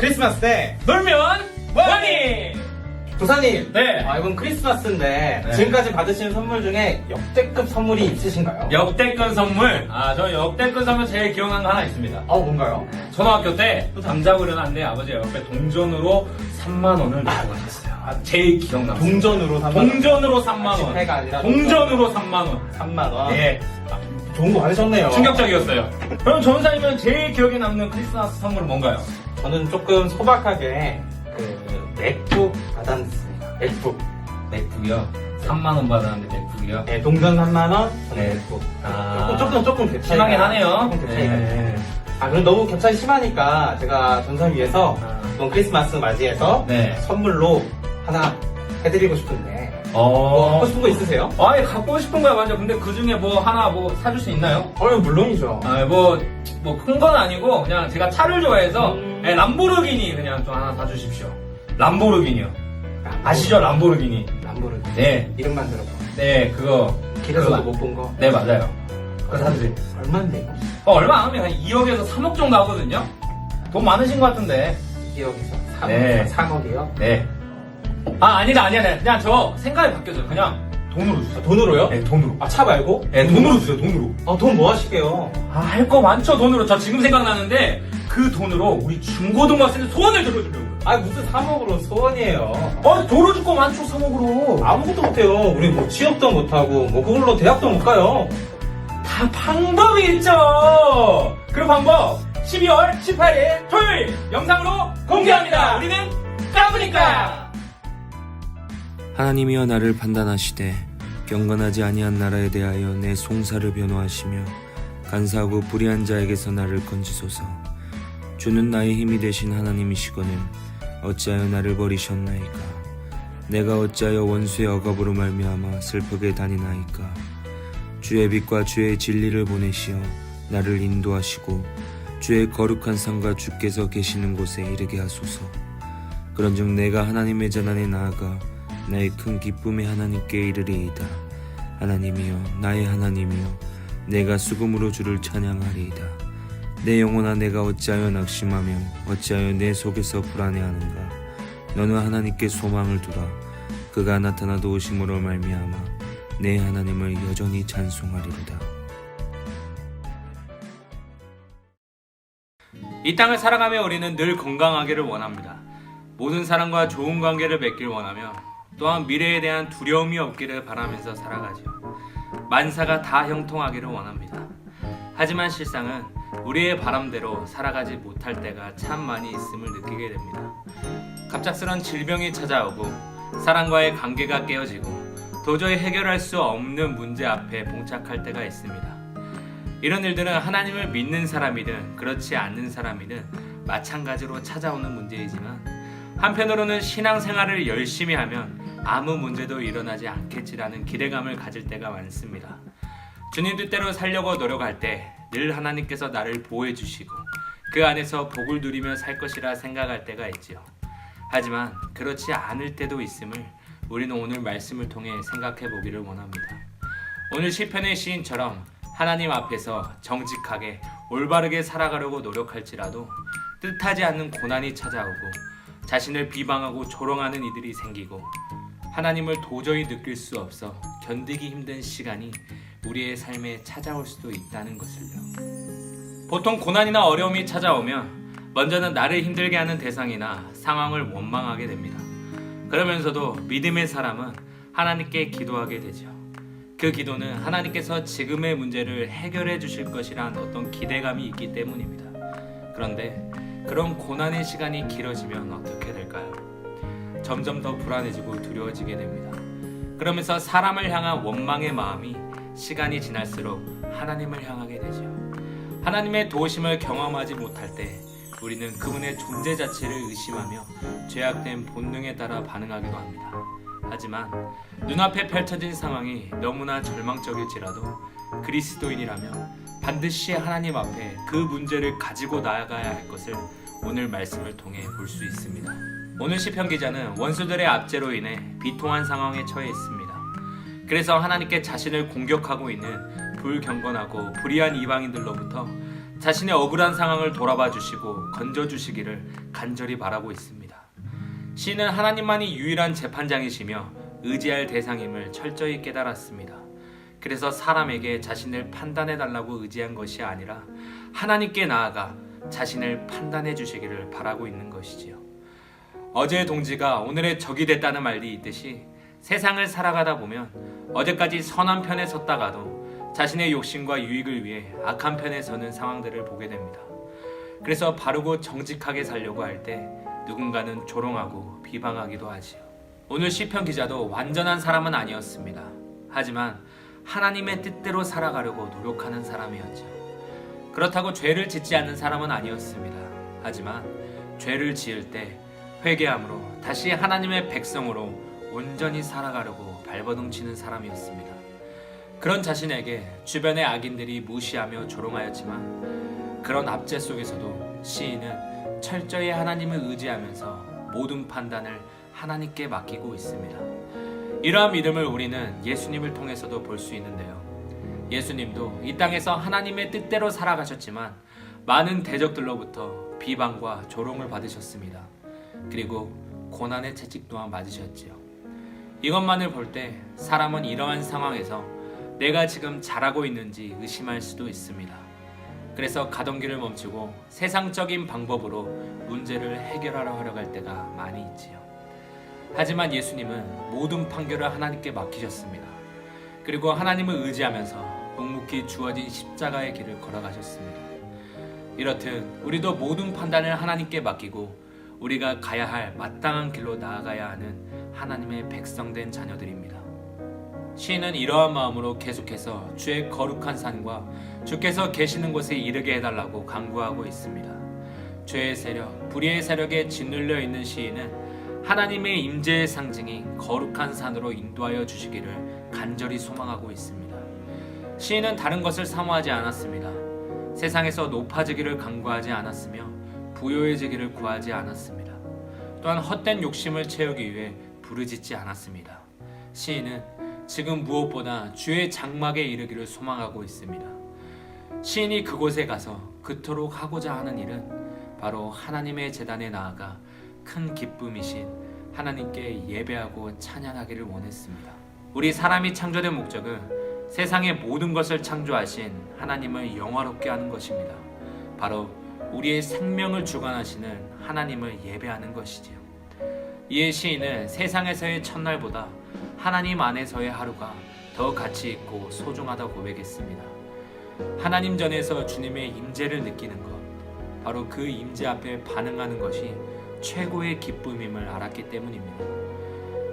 크리스마스 때 놀면 뭐니? 조사님, 네. 이번 크리스마스인데 네. 지금까지 받으신 선물 중에 역대급 선물이 있으신가요? 역대급 선물. 저 역대급 선물 제일 기억나는 거 하나 있습니다. 뭔가요? 초등학교 때 잠자고 일어났는데 아버지가 옆에 동전으로 3만 원을 넣고 가셨어요. 제일 기억나는 동전으로 3만 원. 동전으로 3만 원. 지폐가 아니라 동전으로 3만 원. 3만 원. 예. 좋은 거 받으셨네요. 충격적이었어요. 그럼 전사님은 제일 기억에 남는 크리스마스 선물은 뭔가요? 저는 조금 소박하게 맥북 받았습니다. 맥북. 맥북이요. 3만 원 받았는데 맥북이요. 네, 동전 3만 원, 저는 네. 맥북. 아. 조금 갭 차이가. 심하긴 하네요. 조금 갭 차이가. 네. 그럼 너무 갭 차이 심하니까 제가 전선 위해서 이번 크리스마스 맞이해서 네. 선물로 하나 해드리고 싶은데 뭐 갖고 싶은 거 있으세요? 아니, 갖고 싶은 거야, 맞아. 근데 그 중에 뭐 하나 뭐 사줄 수 있나요? 물론이죠. 뭐 큰 건 아니고, 그냥 제가 차를 좋아해서, 음. 네, 람보르기니 그냥 좀 하나 사주십시오. 람보르기니요. 아시죠, 람보르기니? 람보르기니. 네. 이름만 들어봐. 네, 그거. 길에서도 그거. 못 본 거. 네, 맞아요. 그거 사주세요. 얼마인데 이거? 얼마 안 하면 한 2억에서 3억 정도 하거든요? 돈 많으신 것 같은데. 2억에서 3억, 네. 3억이요? 네. 아니다. 그냥 저 생각이 바뀌었어요. 그냥 돈으로 주세요. 돈으로요? 네, 돈으로. 차 말고? 네, 돈으로 주세요, 돈으로. 돈 뭐 하시게요? 할 거 많죠, 돈으로. 저 지금 생각나는데, 그 돈으로 우리 중고등학생 소원을 들어주려고요. 무슨 3억으로 소원이에요. 들어줄 거 많죠, 3억으로. 아무것도 못해요. 우리 뭐 취업도 못하고, 뭐 그걸로 대학도 못 가요. 다 방법이 있죠. 그 방법, 12월 18일 토요일 영상으로 공개합니다. 우리는 까부니까. 하나님이여 나를 판단하시되 경건하지 아니한 나라에 대하여 내 송사를 변호하시며 간사하고 불의한 자에게서 나를 건지소서. 주는 나의 힘이 되신 하나님이시거늘 어찌하여 나를 버리셨나이까. 내가 어찌하여 원수의 억압으로 말미암아 슬프게 다니나이까. 주의 빛과 주의 진리를 보내시어 나를 인도하시고 주의 거룩한 상과 주께서 계시는 곳에 이르게 하소서. 그런즉 내가 하나님의 전안에 나아가 나의 큰 기쁨의 하나님께 이르리이다. 하나님이여 나의 하나님이여 내가 수금으로 주를 찬양하리이다. 내 영혼아 내가 어찌하여 낙심하며 어찌하여 내 속에서 불안해하는가. 너는 하나님께 소망을 두라. 그가 나타나 도우심으로 말미암아 내 하나님을 여전히 찬송하리로다. 이 땅을 살아가며 우리는 늘 건강하기를 원합니다. 모든 사람과 좋은 관계를 맺길 원하며 또한 미래에 대한 두려움이 없기를 바라면서 살아가지요. 만사가 다 형통하기를 원합니다. 하지만 실상은 우리의 바람대로 살아가지 못할 때가 참 많이 있음을 느끼게 됩니다. 갑작스런 질병이 찾아오고 사람과의 관계가 깨어지고 도저히 해결할 수 없는 문제 앞에 봉착할 때가 있습니다. 이런 일들은 하나님을 믿는 사람이든 그렇지 않는 사람이든 마찬가지로 찾아오는 문제이지만 한편으로는 신앙생활을 열심히 하면 아무 문제도 일어나지 않겠지라는 기대감을 가질 때가 많습니다. 주님 뜻대로 살려고 노력할 때 늘 하나님께서 나를 보호해 주시고 그 안에서 복을 누리며 살 것이라 생각할 때가 있지요. 하지만 그렇지 않을 때도 있음을 우리는 오늘 말씀을 통해 생각해 보기를 원합니다. 오늘 시편의 시인처럼 하나님 앞에서 정직하게 올바르게 살아가려고 노력할지라도 뜻하지 않는 고난이 찾아오고 자신을 비방하고 조롱하는 이들이 생기고 하나님을 도저히 느낄 수 없어 견디기 힘든 시간이 우리의 삶에 찾아올 수도 있다는 것을요. 보통 고난이나 어려움이 찾아오면 먼저는 나를 힘들게 하는 대상이나 상황을 원망하게 됩니다. 그러면서도 믿음의 사람은 하나님께 기도하게 되죠. 그 기도는 하나님께서 지금의 문제를 해결해 주실 것이란 어떤 기대감이 있기 때문입니다. 그런데 그런 고난의 시간이 길어지면 어떻게 될까요? 점점 더 불안해지고 두려워지게 됩니다. 그러면서 사람을 향한 원망의 마음이 시간이 지날수록 하나님을 향하게 되죠. 하나님의 도우심을 경험하지 못할 때 우리는 그분의 존재 자체를 의심하며 죄악된 본능에 따라 반응하기도 합니다. 하지만 눈앞에 펼쳐진 상황이 너무나 절망적일지라도 그리스도인이라면 반드시 하나님 앞에 그 문제를 가지고 나아가야 할 것을 오늘 말씀을 통해 볼 수 있습니다. 오늘 시편 기자는 원수들의 압제로 인해 비통한 상황에 처해 있습니다. 그래서 하나님께 자신을 공격하고 있는 불경건하고 불의한 이방인들로부터 자신의 억울한 상황을 돌아봐 주시고 건져 주시기를 간절히 바라고 있습니다. 시인은 하나님만이 유일한 재판장이시며 의지할 대상임을 철저히 깨달았습니다. 그래서 사람에게 자신을 판단해 달라고 의지한 것이 아니라 하나님께 나아가 자신을 판단해 주시기를 바라고 있는 것이지요. 어제의 동지가 오늘의 적이 됐다는 말이 있듯이 세상을 살아가다 보면 어제까지 선한 편에 섰다가도 자신의 욕심과 유익을 위해 악한 편에 서는 상황들을 보게 됩니다. 그래서 바르고 정직하게 살려고 할 때 누군가는 조롱하고 비방하기도 하지요. 오늘 시편 기자도 완전한 사람은 아니었습니다. 하지만 하나님의 뜻대로 살아가려고 노력하는 사람이었죠. 그렇다고 죄를 짓지 않는 사람은 아니었습니다. 하지만 죄를 지을 때 회개함으로 다시 하나님의 백성으로 온전히 살아가려고 발버둥치는 사람이었습니다. 그런 자신에게 주변의 악인들이 무시하며 조롱하였지만 그런 압제 속에서도 시인은 철저히 하나님을 의지하면서 모든 판단을 하나님께 맡기고 있습니다. 이러한 믿음을 우리는 예수님을 통해서도 볼 수 있는데요. 예수님도 이 땅에서 하나님의 뜻대로 살아가셨지만 많은 대적들로부터 비방과 조롱을 받으셨습니다. 그리고 고난의 채찍 또한 맞으셨지요. 이것만을 볼 때 사람은 이러한 상황에서 내가 지금 잘하고 있는지 의심할 수도 있습니다. 그래서 가던 길을 멈추고 세상적인 방법으로 문제를 해결하려 하려갈 때가 많이 있지요. 하지만 예수님은 모든 판결을 하나님께 맡기셨습니다. 그리고 하나님을 의지하면서 묵묵히 주어진 십자가의 길을 걸어가셨습니다. 이렇듯 우리도 모든 판단을 하나님께 맡기고 우리가 가야 할 마땅한 길로 나아가야 하는 하나님의 백성된 자녀들입니다. 시인은 이러한 마음으로 계속해서 주의 거룩한 산과 주께서 계시는 곳에 이르게 해달라고 간구하고 있습니다. 죄의 세력, 불의의 세력에 짓눌려 있는 시인은 하나님의 임재의 상징인 거룩한 산으로 인도하여 주시기를 간절히 소망하고 있습니다. 시인은 다른 것을 사모하지 않았습니다. 세상에서 높아지기를 간구하지 않았으며 부요해지기를 구하지 않았습니다. 또한 헛된 욕심을 채우기 위해 부르짖지 않았습니다. 시인은 지금 무엇보다 주의 장막에 이르기를 소망하고 있습니다. 시인이 그곳에 가서 그토록 하고자 하는 일은 바로 하나님의 제단에 나아가 큰 기쁨이신 하나님께 예배하고 찬양하기를 원했습니다. 우리 사람이 창조된 목적은 세상의 모든 것을 창조하신 하나님을 영화롭게 하는 것입니다. 바로 우리의 생명을 주관하시는 하나님을 예배하는 것이지요. 이에 시인은 세상에서의 첫날보다 하나님 안에서의 하루가 더 가치 있고 소중하다고 고백했습니다. 하나님 전에서 주님의 임재를 느끼는 것, 바로 그 임재 앞에 반응하는 것이 최고의 기쁨임을 알았기 때문입니다.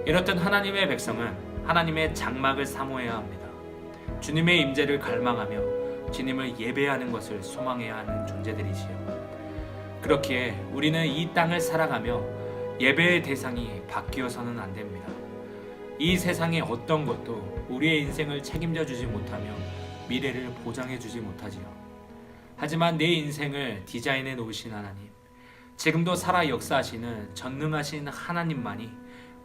이렇듯 하나님의 백성은 하나님의 장막을 사모해야 합니다. 주님의 임재를 갈망하며 주님을 예배하는 것을 소망해야 하는 존재들이지요. 그렇기에 우리는 이 땅을 살아가며 예배의 대상이 바뀌어서는 안 됩니다. 이 세상의 어떤 것도 우리의 인생을 책임져 주지 못하며 미래를 보장해 주지 못하지요. 하지만 내 인생을 디자인해 놓으신 하나님, 지금도 살아 역사하시는 전능하신 하나님만이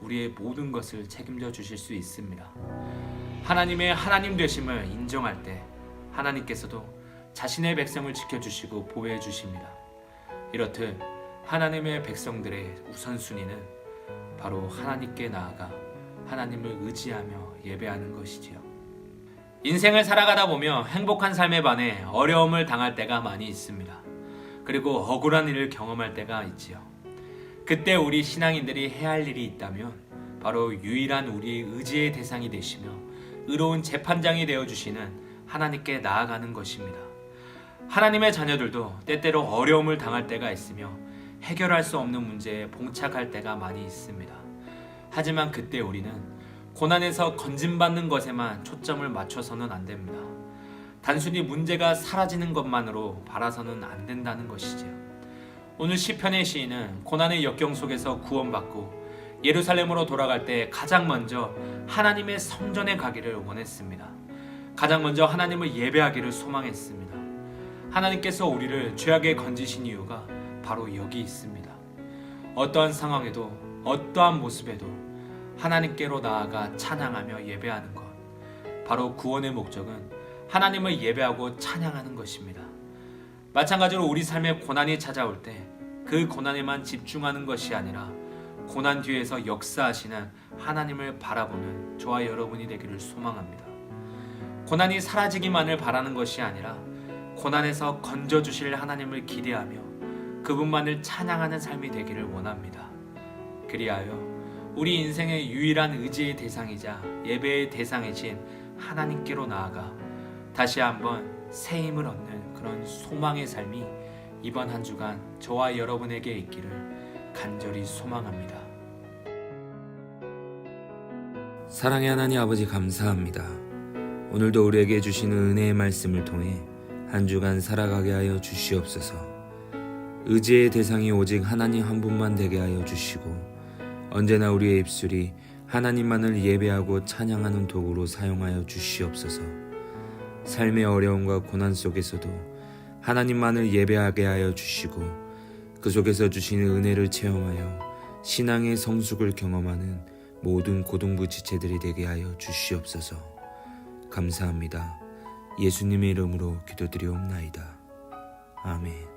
우리의 모든 것을 책임져 주실 수 있습니다. 하나님의 하나님 되심을 인정할 때 하나님께서도 자신의 백성을 지켜주시고 보호해 주십니다. 이렇듯 하나님의 백성들의 우선순위는 바로 하나님께 나아가 하나님을 의지하며 예배하는 것이지요. 인생을 살아가다 보면 행복한 삶에 반해 어려움을 당할 때가 많이 있습니다. 그리고 억울한 일을 경험할 때가 있지요. 그때 우리 신앙인들이 해야 할 일이 있다면 바로 유일한 우리의 의지의 대상이 되시며 의로운 재판장이 되어주시는 하나님께 나아가는 것입니다. 하나님의 자녀들도 때때로 어려움을 당할 때가 있으며 해결할 수 없는 문제에 봉착할 때가 많이 있습니다. 하지만 그때 우리는 고난에서 건진받는 것에만 초점을 맞춰서는 안 됩니다. 단순히 문제가 사라지는 것만으로 바라서는 안 된다는 것이지요. 오늘 시편의 시인은 고난의 역경 속에서 구원받고 예루살렘으로 돌아갈 때 가장 먼저 하나님의 성전에 가기를 원했습니다. 가장 먼저 하나님을 예배하기를 소망했습니다. 하나님께서 우리를 죄악에 건지신 이유가 바로 여기 있습니다. 어떠한 상황에도 어떠한 모습에도 하나님께로 나아가 찬양하며 예배하는 것, 바로 구원의 목적은 하나님을 예배하고 찬양하는 것입니다. 마찬가지로 우리 삶에 고난이 찾아올 때 그 고난에만 집중하는 것이 아니라 고난 뒤에서 역사하시는 하나님을 바라보는 저와 여러분이 되기를 소망합니다. 고난이 사라지기만을 바라는 것이 아니라 고난에서 건져주실 하나님을 기대하며 그분만을 찬양하는 삶이 되기를 원합니다. 그리하여 우리 인생의 유일한 의지의 대상이자 예배의 대상이신 하나님께로 나아가 다시 한번 새 힘을 얻는 그런 소망의 삶이 이번 한 주간 저와 여러분에게 있기를 간절히 소망합니다. 사랑의 하나님 아버지 감사합니다. 오늘도 우리에게 주시는 은혜의 말씀을 통해 한 주간 살아가게 하여 주시옵소서. 의지의 대상이 오직 하나님 한 분만 되게 하여 주시고 언제나 우리의 입술이 하나님만을 예배하고 찬양하는 도구로 사용하여 주시옵소서. 삶의 어려움과 고난 속에서도 하나님만을 예배하게 하여 주시고 그 속에서 주시는 은혜를 체험하여 신앙의 성숙을 경험하는 모든 고등부 지체들이 되게 하여 주시옵소서. 감사합니다. 예수님의 이름으로 기도드리옵나이다. 아멘.